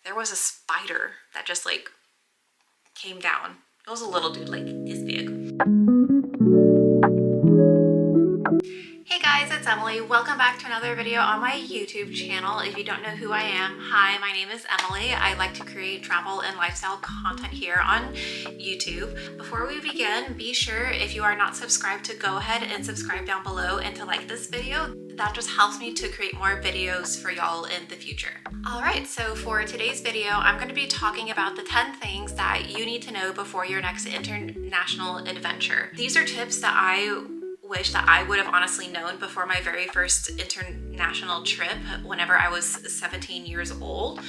there was a spider that just like came down. It was a little dude, like this big. Hey guys, it's Emily. Welcome back to another video on my YouTube channel. If you don't know who I am, hi, my name is Emily. I like to create travel and lifestyle content here on YouTube. Before we begin, be sure if you are not subscribed to go ahead and subscribe down below and to like this video. That just helps me to create more videos for y'all in the future. All right, so for today's video, I'm going to be talking about the 10 things that you need to know before your next international adventure. These are tips that I wish that I would have honestly known before my very first international trip whenever I was 17 years old.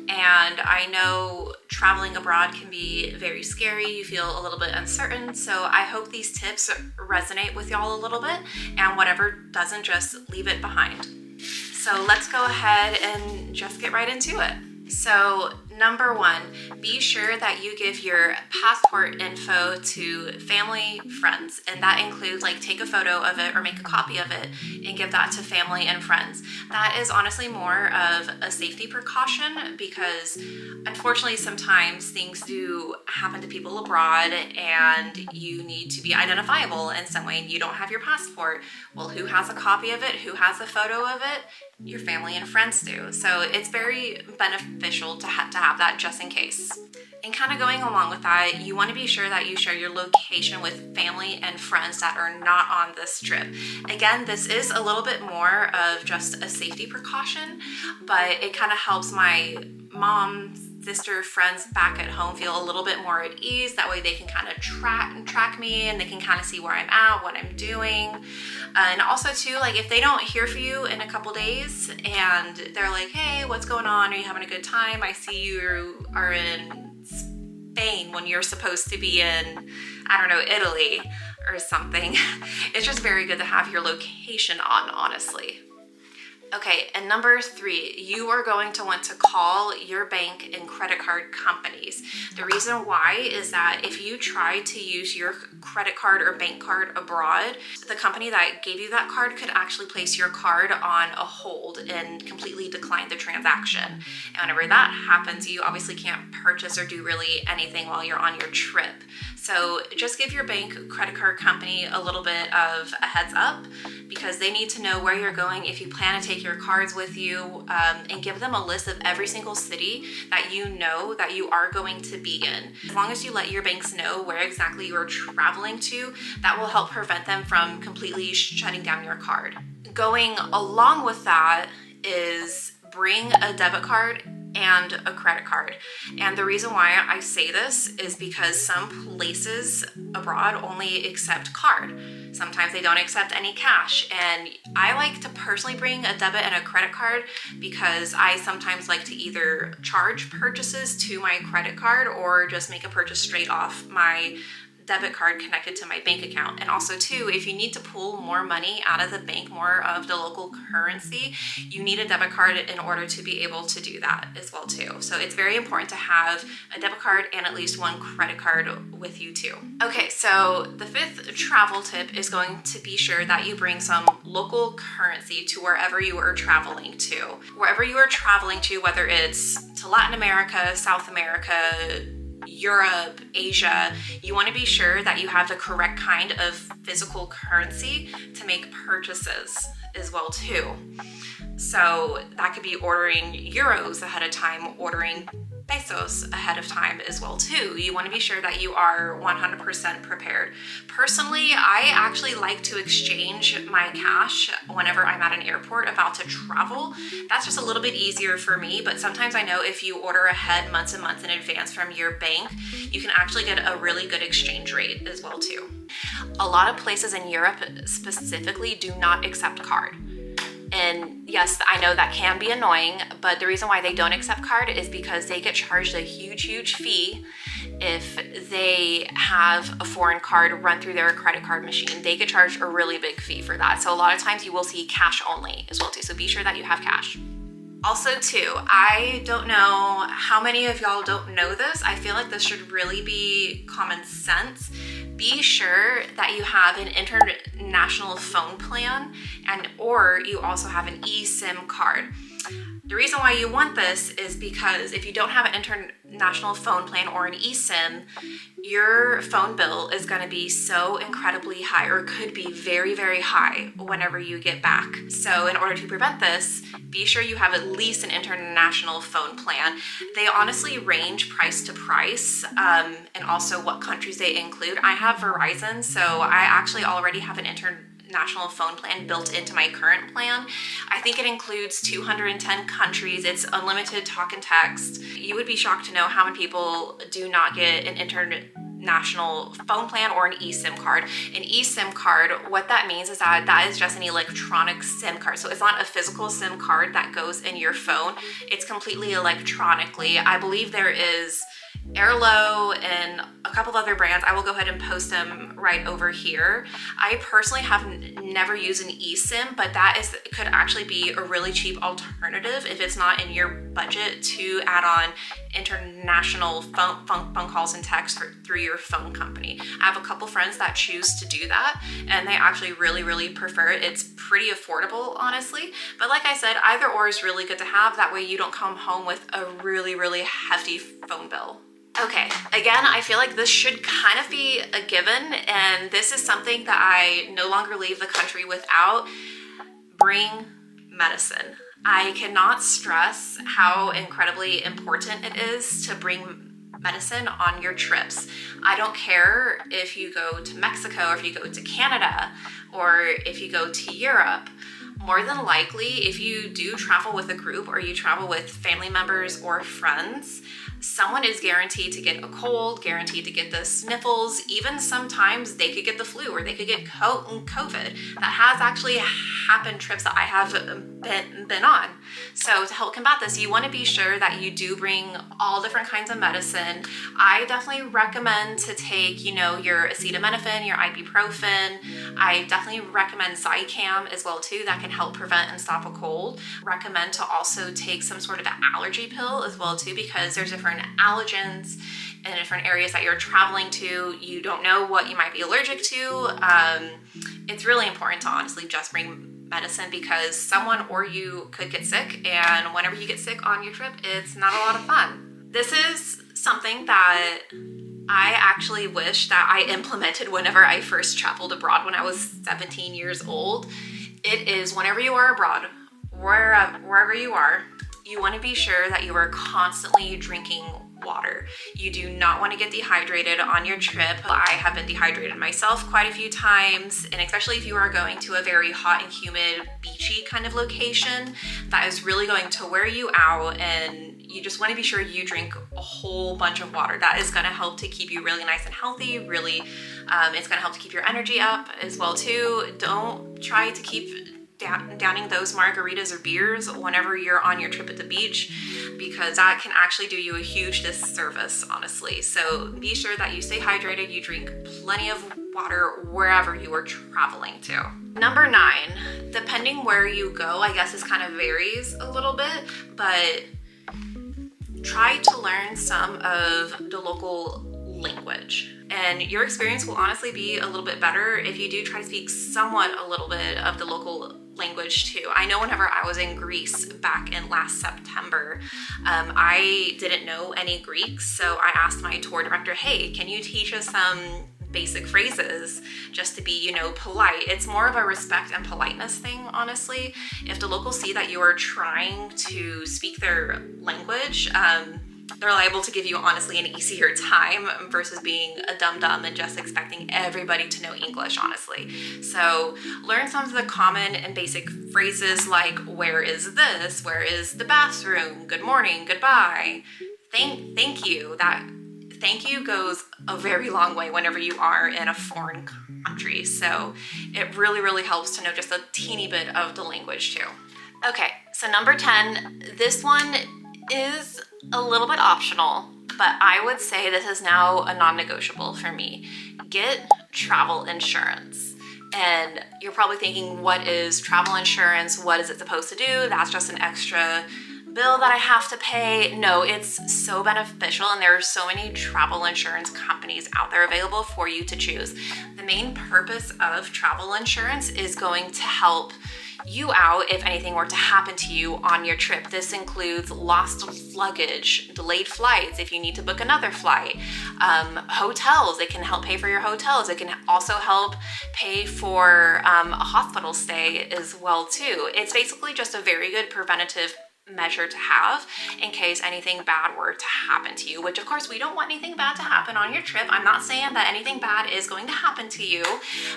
And I know traveling abroad can be very scary. You feel a little bit uncertain. So I hope these tips resonate with y'all a little bit, and whatever doesn't, just leave it behind. So let's go ahead and just get right into it. So number one, be sure that you give your passport info to family, friends, and that includes like take a photo of it or make a copy of it and give that to family and friends. That is honestly more of a safety precaution because unfortunately sometimes things do happen to people abroad and you need to be identifiable in some way and you don't have your passport. Well, who has a copy of it? Who has a photo of it? Your family and friends do. So it's very beneficial to have that just in case. And kind of going along with that, you want to be sure that you share your location with family and friends that are not on this trip. Again, this is a little bit more of just a safety precaution, but it kind of helps my mom, sister, friends back at home feel a little bit more at ease. That way they can kind of track me and they can kind of see where I'm at, what I'm doing. And also too, like if they don't hear from you in a couple days and they're like, hey, what's going on? Are you having a good time? I see you are in Spain when you're supposed to be in, I don't know, Italy or something. It's just very good to have your location on, honestly. Okay, and number 3, you are going to want to call your bank and credit card companies. The reason why is that if you try to use your credit card or bank card abroad, the company that gave you that card could actually place your card on a hold and completely decline the transaction. And whenever that happens, you obviously can't purchase or do really anything while you're on your trip. So just give your bank credit card company a little bit of a heads up because they need to know where you're going if you plan to take your cards with you, and give them a list of every single city that you know that you are going to be in. As long as you let your banks know where exactly you're traveling to, that will help prevent them from completely shutting down your card. Going along with that is bring a debit card and a credit card. And the reason why I say this is because some places abroad only accept card. Sometimes they don't accept any cash. And I like to personally bring a debit and a credit card because I sometimes like to either charge purchases to my credit card or just make a purchase straight off my debit card connected to my bank account. And also too, if you need to pull more money out of the bank, more of the local currency, you need a debit card in order to be able to do that as well too. So it's very important to have a debit card and at least one credit card with you too. Okay, so the 5th travel tip is going to be sure that you bring some local currency to wherever you are traveling to. Wherever you are traveling to, whether it's to Latin America, South America, Europe, Asia, you want to be sure that you have the correct kind of physical currency to make purchases as well too. So that could be ordering euros ahead of time, ordering pesos ahead of time as well too. You want to be sure that you are 100% prepared. Personally, I actually like to exchange my cash whenever I'm at an airport about to travel. That's just a little bit easier for me, but sometimes I know if you order ahead months and months in advance from your bank, you can actually get a really good exchange rate as well too. A lot of places in Europe specifically do not accept card. And yes, I know that can be annoying, but the reason why they don't accept card is because they get charged a huge fee if they have a foreign card run through their credit card machine. They get charged a really big fee for that. So a lot of times you will see cash only as well too. So be sure that you have cash. Also too, I don't know how many of y'all don't know this. I feel like this should really be common sense. Be sure that you have an international phone plan or you also have an eSIM card. The reason why you want this is because if you don't have an international phone plan or an eSIM, your phone bill is going to be so incredibly high, or could be very, very high whenever you get back. So in order to prevent this, be sure you have at least an international phone plan. They honestly range price to price, and also what countries they include. I have Verizon, so I actually already have an international phone plan built into my current plan. I think it includes 210 countries. It's unlimited talk and text. You would be shocked to know how many people do not get an international phone plan or an eSIM card. An eSIM card, what that means is that that is just an electronic SIM card. So it's not a physical SIM card that goes in your phone. It's completely electronically. I believe there is Airlo and a couple of other brands. I will go ahead and post them right over here. I personally have never used an eSIM, but that could actually be a really cheap alternative if it's not in your budget to add on international phone calls and texts through your phone company. I have a couple friends that choose to do that, and they actually really prefer it. It's pretty affordable, honestly. But like I said, either or is really good to have. That way you don't come home with a really hefty phone bill. Okay, again, I feel like this should kind of be a given, and this is something that I no longer leave the country without. Bring medicine. I cannot stress how incredibly important it is to bring medicine on your trips. I don't care if you go to Mexico, or if you go to Canada, or if you go to Europe. More than likely, if you do travel with a group, or you travel with family members or friends, someone is guaranteed to get a cold, guaranteed to get the sniffles. Even sometimes they could get the flu, or they could get COVID. That has actually happened trips that I have been on. So to help combat this, you want to be sure that you do bring all different kinds of medicine. I definitely recommend to take, your acetaminophen, your ibuprofen. I definitely recommend Zicam as well too. That can help prevent and stop a cold. Recommend to also take some sort of allergy pill as well too, because there's different allergens in different areas that you're traveling to. You don't know what you might be allergic to. It's really important to honestly just bring medicine, because someone or you could get sick, and whenever you get sick on your trip, it's not a lot of fun. This is something that I actually wish that I implemented whenever I first traveled abroad when I was 17 years old. It is, whenever you are abroad, wherever you are, you want to be sure that you are constantly drinking water. You do not want to get dehydrated on your trip. I have been dehydrated myself quite a few times, and especially if you are going to a very hot and humid, beachy kind of location, that is really going to wear you out, and you just want to be sure you drink a whole bunch of water. That is going to help to keep you really nice and healthy. Really, it's going to help to keep your energy up as well too. Don't try to keep downing those margaritas or beers whenever you're on your trip at the beach, because that can actually do you a huge disservice, honestly. So be sure that you stay hydrated, you drink plenty of water wherever you are traveling to. Number 9, depending where you go, I guess this kind of varies a little bit, but try to learn some of the local language. And your experience will honestly be a little bit better if you do try to speak somewhat a little bit of the local language too. I know whenever I was in Greece back in last September, I didn't know any Greek, so I asked my tour director, hey, can you teach us some basic phrases just to be, polite? It's more of a respect and politeness thing, honestly. If the locals see that you are trying to speak their language, they're liable to give you honestly an easier time versus being a dum-dum and just expecting everybody to know English, honestly. So learn some of the common and basic phrases like, where is this? Where is the bathroom? Good morning, goodbye, thank you. That thank you goes a very long way whenever you are in a foreign country. So it really helps to know just a teeny bit of the language too. Okay, so number 10, this one is a little bit optional, but I would say this is now a non-negotiable for me. Get travel insurance. And you're probably thinking, what is travel insurance? What is it supposed to do? That's just an extra bill that I have to pay. No, it's so beneficial, and there are so many travel insurance companies out there available for you to choose. The main purpose of travel insurance is going to help you out if anything were to happen to you on your trip. This includes lost luggage, delayed flights if you need to book another flight, hotels. It can help pay for your hotels. It can also help pay for a hospital stay as well too. It's basically just a very good preventative measure to have in case anything bad were to happen to you, which of course we don't want anything bad to happen on your trip. I'm not saying that anything bad is going to happen to you,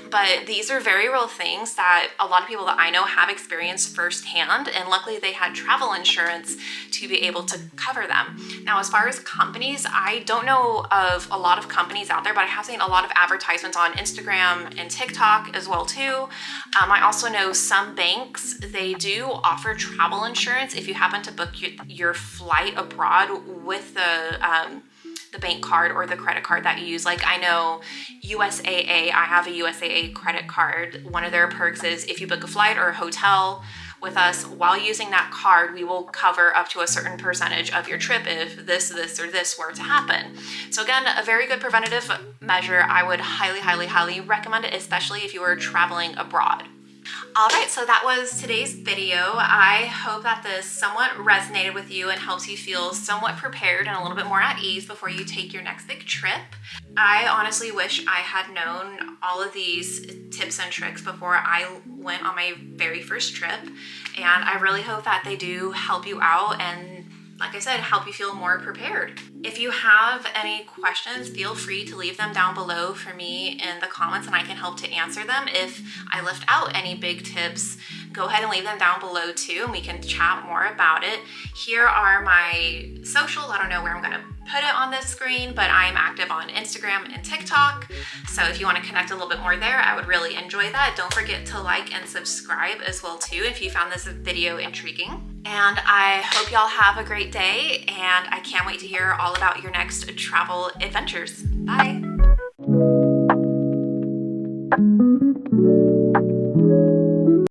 but these are very real things that a lot of people that I know have experienced firsthand, and luckily they had travel insurance to be able to cover them. Now, as far as companies, I don't know of a lot of companies out there, but I have seen a lot of advertisements on Instagram and TikTok as well too. I also know some banks, they do offer travel insurance if you happen to book your flight abroad with the bank card or the credit card that you use. Like I know USAA, I have a USAA credit card. One of their perks is if you book a flight or a hotel with us while using that card, we will cover up to a certain percentage of your trip if this, or this were to happen. So again, a very good preventative measure. I would highly, highly, highly recommend it, especially if you are traveling abroad. All right, so that was today's video. I hope that this somewhat resonated with you and helps you feel somewhat prepared and a little bit more at ease before you take your next big trip. I honestly wish I had known all of these tips and tricks before I went on my very first trip, and I really hope that they do help you out and, like I said, help you feel more prepared. If you have any questions, feel free to leave them down below for me in the comments and I can help to answer them. If I left out any big tips, go ahead and leave them down below too, and we can chat more about it. Here are my socials. I don't know where I'm gonna put it on this screen, but I'm active on Instagram and TikTok. So if you want to connect a little bit more there, I would really enjoy that. Don't forget to like and subscribe as well too if you found this video intriguing. And I hope y'all have a great day, and I can't wait to hear all about your next travel adventures. Bye.